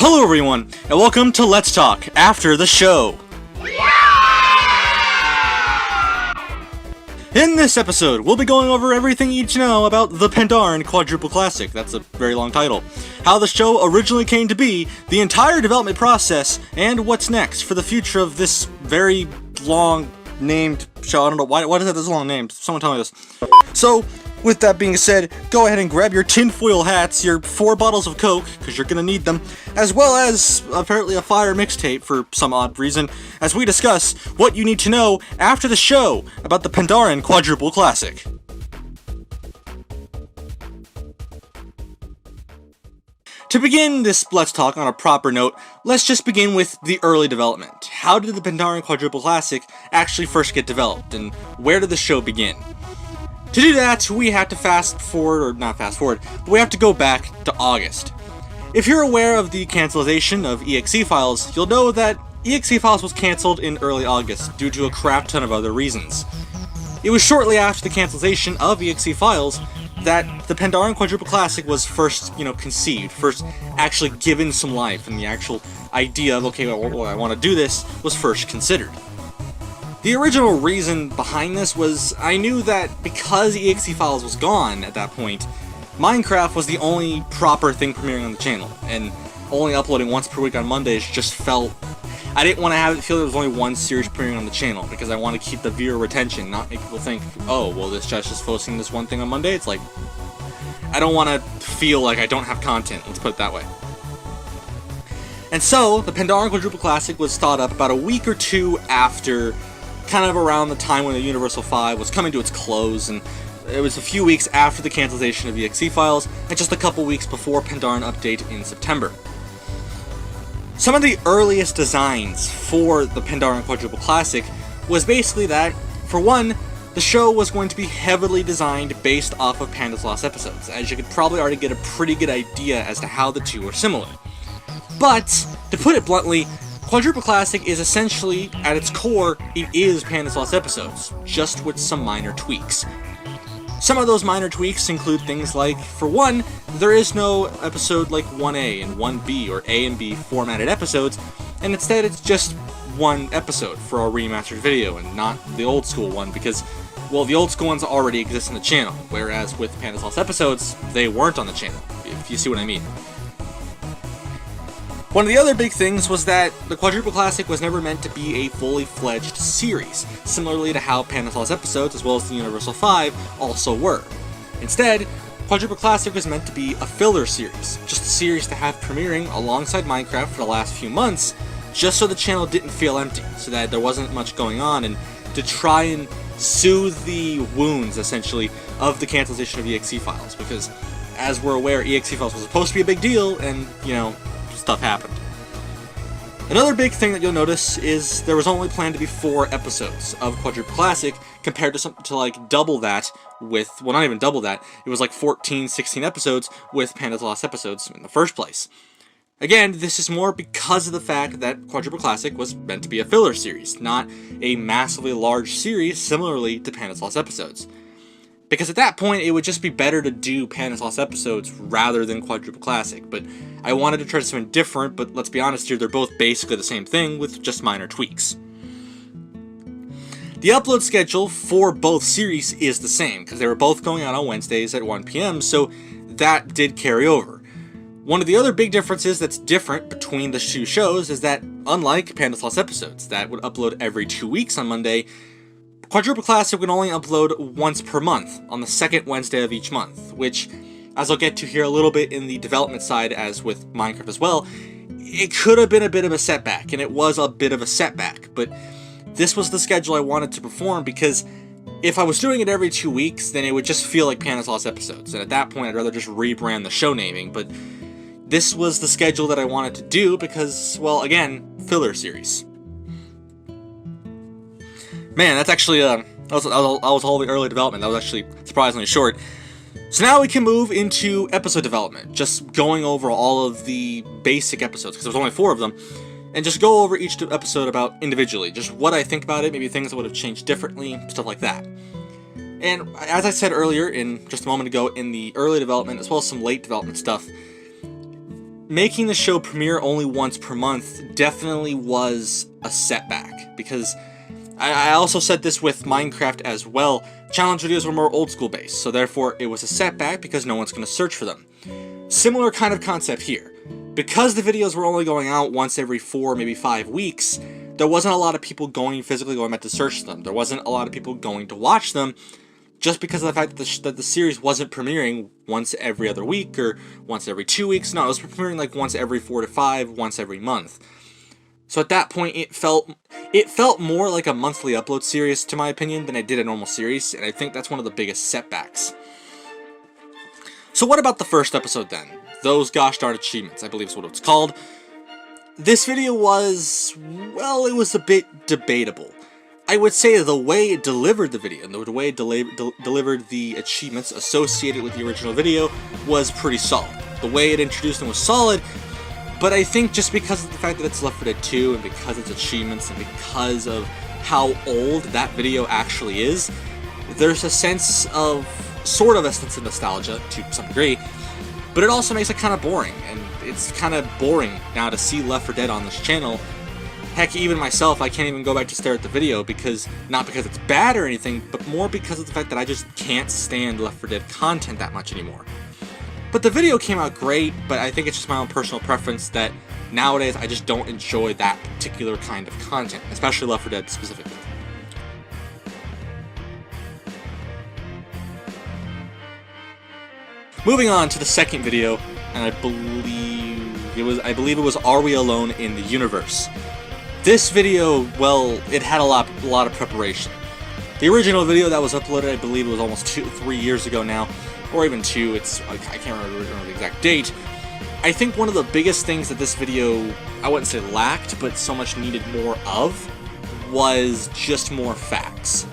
Hello everyone, and welcome to Let's Talk After the Show! In this episode, we'll be going over everything you need to know about the Pandaren Quadruple Classic, that's a very long title, how the show originally came to be, the entire development process, and what's next for the future of this very long named show. I don't know, why is it this long name? Someone tell me this. So, with that being said, go ahead and grab your tinfoil hats, your 4 bottles of Coke, because you're gonna need them, as well as, apparently, a fire mixtape for some odd reason, as we discuss what you need to know after the show about the Pandaren Quadruple Classic. To begin this Let's Talk on a proper note, let's just begin with the early development. How did the Pandaren Quadruple Classic actually first get developed, and where did the show begin? To do that, we have to but we have to go back to August. If you're aware of the cancellation of EXE Files, you'll know that EXE Files was cancelled in early August due to a crap ton of other reasons. It was shortly after the cancellation of EXE Files that the Pandaren Quadruple Classic was first, conceived, first actually given some life, and the actual idea of, okay, well, I want to do this, was first considered. The original reason behind this was I knew that because EXE Files was gone at that point, Minecraft was the only proper thing premiering on the channel, and only uploading once per week on Mondays just felt... I didn't want to have it feel there was only one series premiering on the channel, because I want to keep the viewer retention, not make people think, oh, well, this Josh is posting this one thing on Monday. It's like, I don't want to feel like I don't have content, let's put it that way. And so, the Pandaren Quadruple Classic was thought up about a week or two after, kind of around the time when the Universal 5 was coming to its close, and it was a few weeks after the cancellation of EXE Files, and just a couple weeks before Pandaren Update in September. Some of the earliest designs for the Pandaren Quadruple Classic was basically that, for one, the show was going to be heavily designed based off of Panda's Lost episodes, as you could probably already get a pretty good idea as to how the two are similar. But, to put it bluntly, Quadruple Classic is essentially, at its core, it is Panda's Lost episodes, just with some minor tweaks. Some of those minor tweaks include things like, for one, there is no episode like 1A and 1B or A and B formatted episodes, and instead it's just one episode for a remastered video and not the old school one because, well, the old school ones already exist on the channel, whereas with Panda's Lost episodes, they weren't on the channel, if you see what I mean. One of the other big things was that the Quadruple Classic was never meant to be a fully fledged series, similarly to how Panda's Lost episodes, as well as the Universal 5, also were. Instead, Quadruple Classic was meant to be a filler series, just a series to have premiering alongside Minecraft for the last few months, just so the channel didn't feel empty, so that there wasn't much going on, and to try and soothe the wounds, essentially, of the cancellation of EXE Files, because, as we're aware, EXE Files was supposed to be a big deal, and, stuff happened. Another big thing that you'll notice is there was only planned to be 4 episodes of Quadruple Classic compared to like double that with, well, not even double that, it was like 14, 16 episodes with Panda's Lost episodes in the first place. Again, this is more because of the fact that Quadruple Classic was meant to be a filler series, not a massively large series similarly to Panda's Lost episodes. Because at that point, it would just be better to do Panda's Lost episodes rather than Quadruple Classic, but I wanted to try something different, but let's be honest here, they're both basically the same thing with just minor tweaks. The upload schedule for both series is the same, because they were both going out on Wednesdays at 1 PM, so that did carry over. One of the other big differences that's different between the two shows is that, unlike Panda's Lost episodes, that would upload every 2 weeks on Monday, Quadruple Classic would only upload once per month, on the second Wednesday of each month, which, as I'll get to here a little bit in the development side as with Minecraft as well, it could have been a bit of a setback, and it was a bit of a setback, but this was the schedule I wanted to perform because if I was doing it every 2 weeks, then it would just feel like Panda's Lost episodes, and at that point I'd rather just rebrand the show naming, but this was the schedule that I wanted to do because, well, again, filler series. Man, that's actually, that was all the early development. That was actually surprisingly short. So now we can move into episode development, just going over all of the basic episodes, because there's only 4 of them, and just go over each episode about individually, just what I think about it, maybe things that would have changed differently, stuff like that. And as I said earlier, just a moment ago, in the early development, as well as some late development stuff, making the show premiere only once per month definitely was a setback, because I also said this with Minecraft as well. Challenge videos were more old school based, so therefore it was a setback because no one's going to search for them. Similar kind of concept here. Because the videos were only going out once every 4, maybe 5 weeks, there wasn't a lot of people physically going back to search them. There wasn't a lot of people going to watch them, just because of the fact that the series wasn't premiering once every other week or once every 2 weeks. No, it was premiering like once every 4 to 5, once every month. So at that point, it felt more like a monthly upload series, to my opinion, than it did a normal series, and I think that's one of the biggest setbacks. So what about the first episode then? Those gosh darn achievements, I believe is what it's called. This video was, well, it was a bit debatable. I would say the way it delivered the video, and the way it delivered the achievements associated with the original video, was pretty solid. The way it introduced them was solid, but I think just because of the fact that it's Left 4 Dead 2, and because it's achievements, and because of how old that video actually is, there's a sense of, sort of a sense of nostalgia, to some degree, but it also makes it kind of boring, and it's kind of boring now to see Left 4 Dead on this channel. Heck, even myself, I can't even go back to stare at the video, because, not because it's bad or anything, but more because of the fact that I just can't stand Left 4 Dead content that much anymore. But the video came out great, but I think it's just my own personal preference that nowadays I just don't enjoy that particular kind of content, especially Left 4 Dead specifically. Moving on to the second video, and I believe it was Are We Alone in the Universe? This video, well, it had a lot of preparation. The original video that was uploaded, I believe it was almost 3 years ago now, or even 2, I can't remember the exact date. I think one of the biggest things that this video, I wouldn't say lacked, but so much needed more of, was just more facts.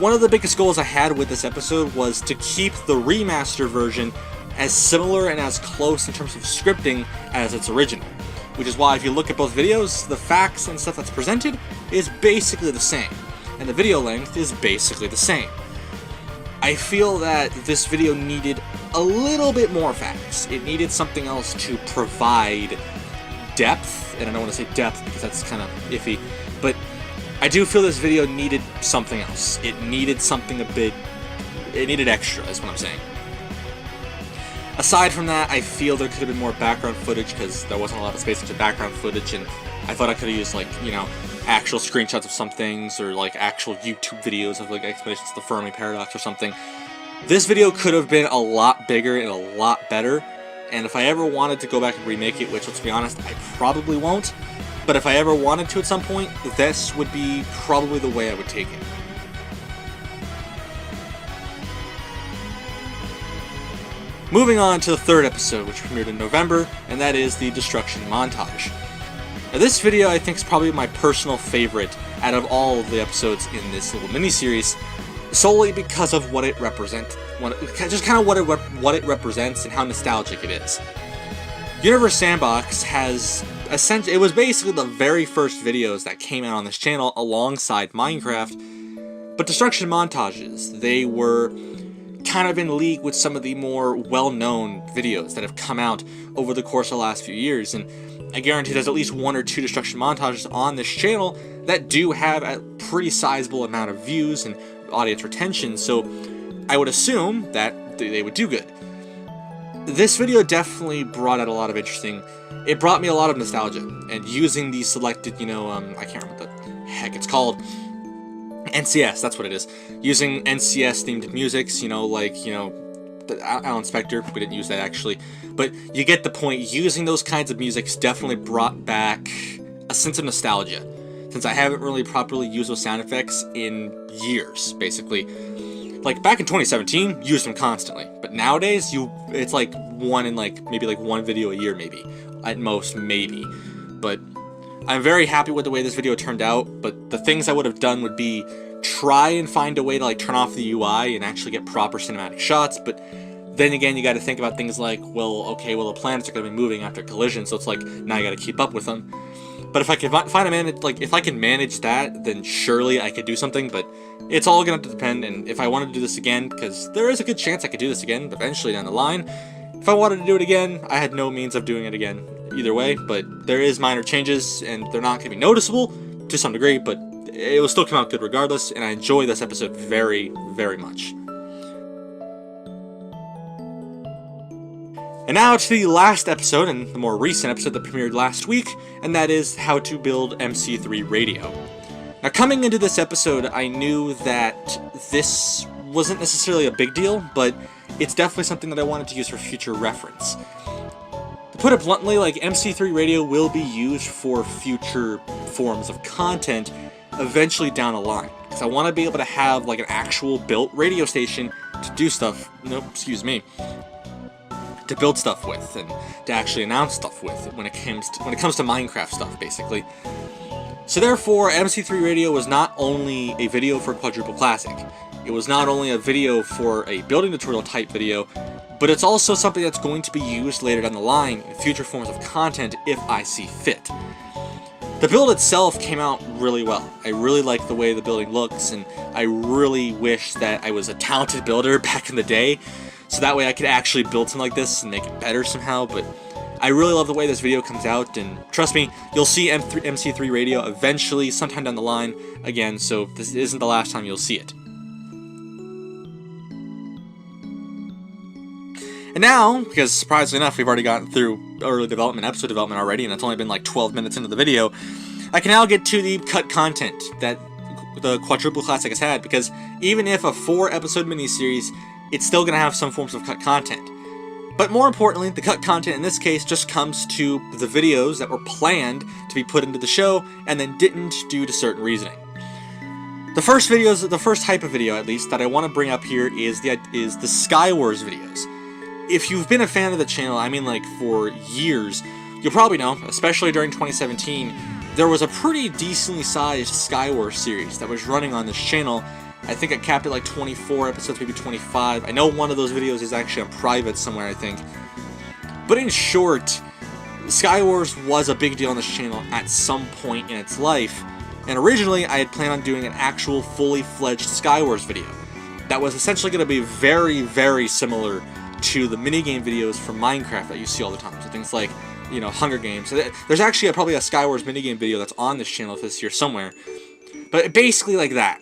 One of the biggest goals I had with this episode was to keep the remaster version as similar and as close in terms of scripting as its original. Which is why if you look at both videos, the facts and stuff that's presented is basically the same, and the video length is basically the same. I feel that this video needed a little bit more facts. It needed something else to provide depth, and I don't want to say depth because that's kind of iffy, but I do feel this video needed something else. It needed something it needed extra, is what I'm saying. Aside from that, I feel there could have been more background footage because there wasn't a lot of space for background footage, and I thought I could have used, like, you know, actual screenshots of some things, or like actual YouTube videos of like explanations of the Fermi paradox or something. This video could have been a lot bigger and a lot better, and if I ever wanted to go back and remake it, which let's be honest, I probably won't, but if I ever wanted to at some point, this would be probably the way I would take it. Moving on to the third episode, which premiered in November, and that is the Destruction Montage. Now this video I think is probably my personal favorite out of all of the episodes in this little mini-series, solely because of what it represents, just kind of what it represents and how nostalgic it is. Universe Sandbox has essentially, it was basically the very first videos that came out on this channel alongside Minecraft, but Destruction Montages, they were kind of in league with some of the more well-known videos that have come out over the course of the last few years, and I guarantee there's at least 1 or 2 Destruction Montages on this channel that do have a pretty sizable amount of views and audience retention, so I would assume that they would do good. This video definitely brought out a lot of it brought me a lot of nostalgia, and using the selected, you know, I can't remember what the heck it's called, NCS, that's what it is. Using NCS themed musics, you know, like, you know, Alan Spector, we didn't use that actually, but you get the point. Using those kinds of musics definitely brought back a sense of nostalgia, since I haven't really properly used those sound effects in years, basically. Like, back in 2017, used them constantly, but nowadays, it's like maybe one video a year, maybe. At most, maybe. But I'm very happy with the way this video turned out, but the things I would have done would be try and find a way to like turn off the UI and actually get proper cinematic shots, but then again you got to think about things like, well, okay, well the planets are going to be moving after collision, so it's like now you got to keep up with them. But if I can if I can manage that, then surely I could do something, but it's all going to depend. And if I wanted to do this again, because there is a good chance I could do this again eventually down the line, if If I wanted to do it again, I had no means of doing it again either way, but there is minor changes, and they're not going to be noticeable to some degree, but it will still come out good regardless, and I enjoy this episode very, very much. And now to the last episode, and the more recent episode that premiered last week, and that is how to build MC3 radio. Now, coming into this episode, I knew that this wasn't necessarily a big deal, but it's definitely something that I wanted to use for future reference. To put it bluntly, like, MC3 radio will be used for future forms of content eventually down the line, because I want to be able to have like an actual built radio station to do stuff, to build stuff with, and to actually announce stuff with when it comes to Minecraft stuff, basically. So therefore, MC3 Radio was not only a video for Quadruple Classic, it was not only a video for a building tutorial type video, but it's also something that's going to be used later down the line in future forms of content if I see fit. The build itself came out really well. I really like the way the building looks, and I really wish that I was a talented builder back in the day, so that way I could actually build something like this and make it better somehow, but I really love the way this video comes out, and trust me, you'll see MC3 Radio eventually, sometime down the line, again, so this isn't the last time you'll see it. And now, because surprisingly enough, we've already gotten through early development, episode development already, and it's only been like 12 minutes into the video, I can now get to the cut content that the Quadruple Classic has had, because even if a 4-episode miniseries, it's still going to have some forms of cut content. But more importantly, the cut content in this case just comes to the videos that were planned to be put into the show, and then didn't due to certain reasoning. The first type of video, at least, that I want to bring up here is the Skywars videos. If you've been a fan of the channel, I mean like for years, you'll probably know, especially during 2017, there was a pretty decently sized Skywars series that was running on this channel. I think it capped at like 24 episodes, maybe 25. I know one of those videos is actually on private somewhere, I think. But in short, Skywars was a big deal on this channel at some point in its life, and originally I had planned on doing an actual fully fledged Skywars video that was essentially going to be very, very similar to the minigame videos from Minecraft that you see all the time. So things like, Hunger Games. There's actually probably a Skywars minigame video that's on this channel this year somewhere. But basically like that.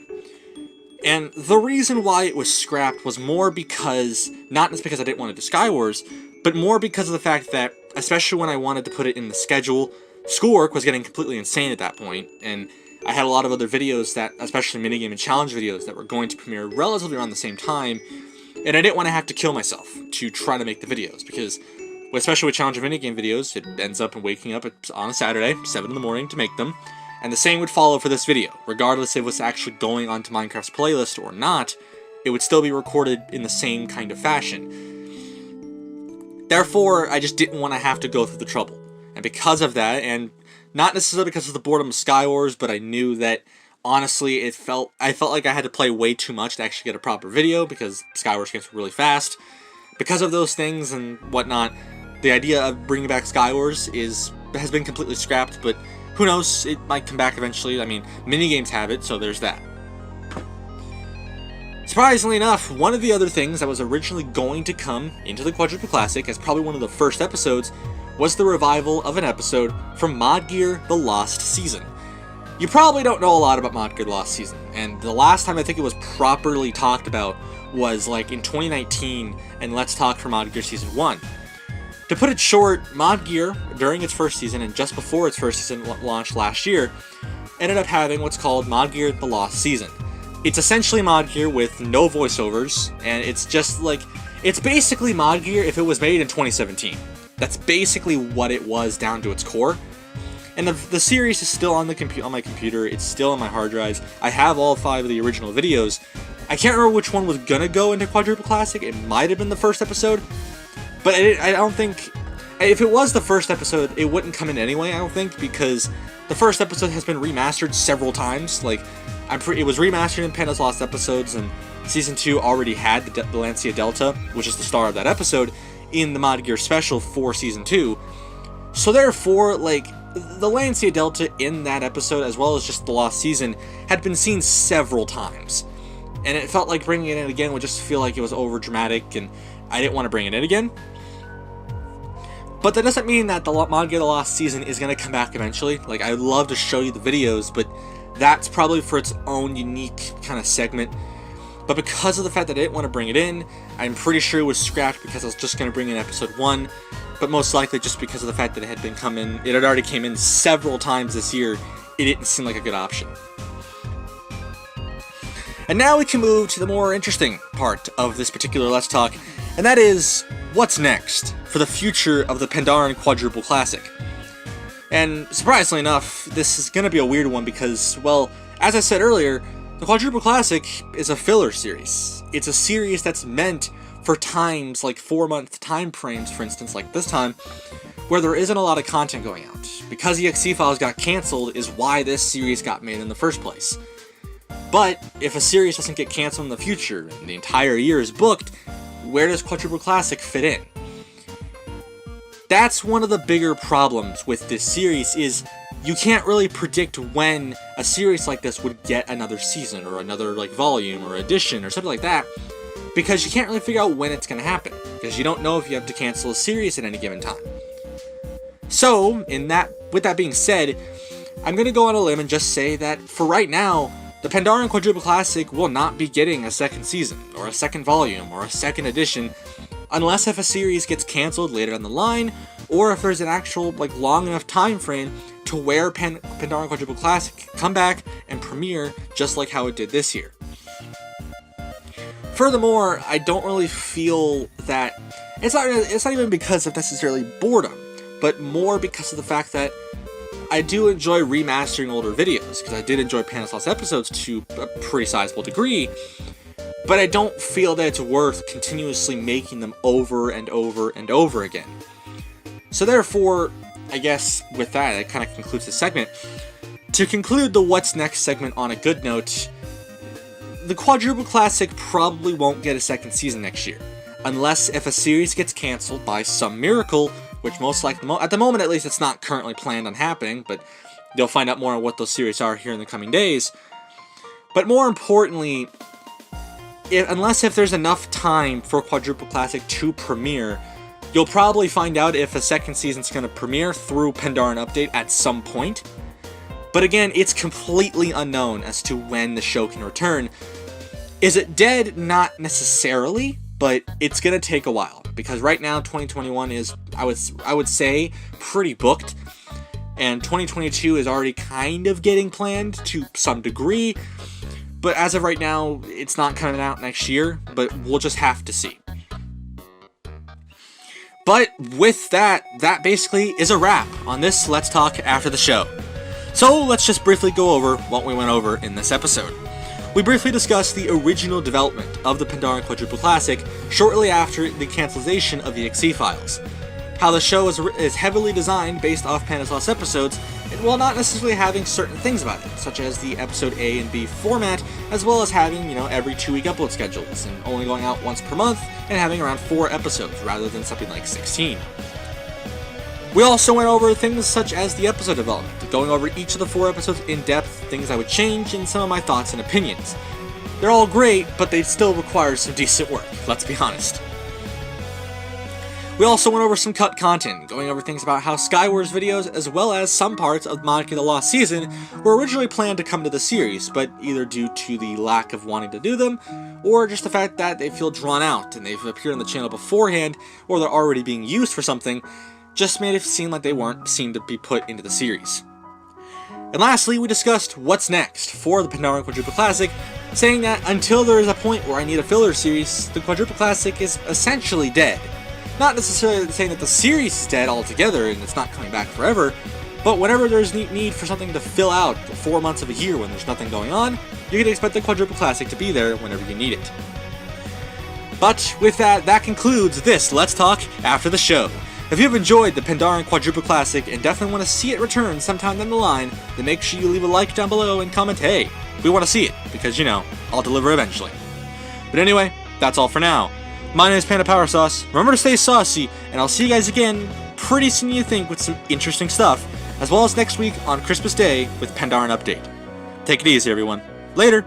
And the reason why it was scrapped was more because, not just because I didn't want to do Skywars, but more because of the fact that, especially when I wanted to put it in the schedule, schoolwork was getting completely insane at that point, and I had a lot of other videos that, especially minigame and challenge videos, that were going to premiere relatively around the same time, and I didn't want to have to kill myself to try to make the videos, because, especially with challenge and minigame videos, it ends up in waking up on a Saturday, 7 in the morning, to make them. And the same would follow for this video. Regardless if it was actually going onto Minecraft's playlist or not, it would still be recorded in the same kind of fashion. Therefore, I just didn't want to have to go through the trouble. And because of that, and not necessarily because of the boredom of Skywars, but I knew that, honestly, I felt like I had to play way too much to actually get a proper video, because Skywars games were really fast. Because of those things and whatnot, the idea of bringing back Skywars has been completely scrapped, but who knows, it might come back eventually. I mean, minigames have it, so there's that. Surprisingly enough, one of the other things that was originally going to come into the Quadruple Classic as probably one of the first episodes was the revival of an episode from Mod Gear The Lost Season. You probably don't know a lot about Mod Gear The Lost Season, and the last time I think it was properly talked about was like in 2019 and Let's Talk for Mod Gear Season 1. To put it short, Mod Gear, during its first season and just before its first season launched last year, ended up having what's called Mod Gear The Lost Season. It's essentially Mod Gear with no voiceovers, and it's just like, it's basically Mod Gear if it was made in 2017. That's basically what it was down to its core. And the series is still on my computer, it's still on my hard drives. I have all 5 of the original videos. I can't remember which one was gonna go into Quadruple Classic. It might have been the first episode. But I don't think, if it was the first episode, it wouldn't come in anyway, I don't think, because the first episode has been remastered several times. Like, it was remastered in Panda's Lost Episodes, and Season 2 already had the Lancia Delta, which is the star of that episode, in the Mod Gear Special for Season 2. So therefore, like, the Lancia Delta in that episode, as well as just the Lost Season, had been seen several times. And it felt like bringing it in again would just feel like it was over dramatic, and I didn't want to bring it in again. But that doesn't mean that the Manga the Lost Season is going to come back eventually. Like, I'd love to show you the videos, but that's probably for its own unique kind of segment. But because of the fact that I didn't want to bring it in, I'm pretty sure it was scrapped because I was just going to bring in episode 1. But most likely just because of the fact that it had already came in several times this year, it didn't seem like a good option. And now we can move to the more interesting part of this particular Let's Talk, and that is, what's next for the future of the Pandaren Quadruple Classic? And surprisingly enough, this is going to be a weird one because, well, as I said earlier, the Quadruple Classic is a filler series. It's a series that's meant for times like 4-month time frames, for instance, like this time, where there isn't a lot of content going out. Because the EXE files got cancelled is why this series got made in the first place. But if a series doesn't get cancelled in the future and the entire year is booked, where does Quadruple Classic fit in? That's one of the bigger problems with this series, is you can't really predict when a series like this would get another season or another like volume or edition or something like that, because you can't really figure out when it's going to happen, because you don't know if you have to cancel a series at any given time. So, with that being said, I'm going to go on a limb and just say that for right now, the Pandaren Quadruple Classic will not be getting a second season, or a second volume, or a second edition, unless if a series gets cancelled later down the line, or if there's an actual like long enough time frame to where Pandaren Quadruple Classic can come back and premiere just like how it did this year. Furthermore, I don't really feel that it's not even because of necessarily boredom, but more because of the fact that I do enjoy remastering older videos, because I did enjoy Pandaren Lost episodes to a pretty sizable degree, but I don't feel that it's worth continuously making them over and over and over again. So therefore, I guess with that kind of concludes the segment. To conclude the What's Next segment on a good note, the Quadruple Classic probably won't get a second season next year, unless if a series gets cancelled by some miracle, which most likely, at the moment at least, it's not currently planned on happening, but you'll find out more on what those series are here in the coming days. But more importantly, unless if there's enough time for Quadruple Classic to premiere, you'll probably find out if a second season's going to premiere through Pandaren Update at some point. But again, it's completely unknown as to when the show can return. Is it dead? Not necessarily, but it's going to take a while. Because right now, 2021 is, I would say, pretty booked. And 2022 is already kind of getting planned to some degree. But as of right now, it's not coming out next year, but we'll just have to see. But with that basically is a wrap on this Let's Talk After the Show. So let's just briefly go over what we went over in this episode. We briefly discussed the original development of the Pandaren Quadruple Classic shortly after the cancellation of the EXE files. How the show is heavily designed based off Pandaren Lost episodes, and while not necessarily having certain things about it, such as the episode A and B format, as well as having, every 2-week upload schedules, and only going out once per month, and having around 4 episodes rather than something like 16. We also went over things such as the episode development, going over each of the 4 episodes in depth, things I would change, and some of my thoughts and opinions. They're all great, but they still require some decent work, let's be honest. We also went over some cut content, going over things about how Skywars videos, as well as some parts of Manga the Lost Season, were originally planned to come to the series, but either due to the lack of wanting to do them, or just the fact that they feel drawn out and they've appeared on the channel beforehand, or they're already being used for something, just made it seem like they weren't seen to be put into the series. And lastly, we discussed what's next for the Pandaren Quadruple Classic, saying that until there is a point where I need a filler series, the Quadruple Classic is essentially dead. Not necessarily saying that the series is dead altogether and it's not coming back forever, but whenever there's need for something to fill out 4 months of a year when there's nothing going on, you can expect the Quadruple Classic to be there whenever you need it. But with that concludes this Let's Talk After the Show. If you've enjoyed the Pandaren Quadruple Classic and definitely want to see it return sometime down the line, then make sure you leave a like down below and comment, hey, we want to see it, because, I'll deliver eventually. But anyway, that's all for now. My name is Panda Power Sauce. Remember to stay saucy, and I'll see you guys again pretty soon, you think, with some interesting stuff, as well as next week on Christmas Day with Pandaren Update. Take it easy, everyone. Later!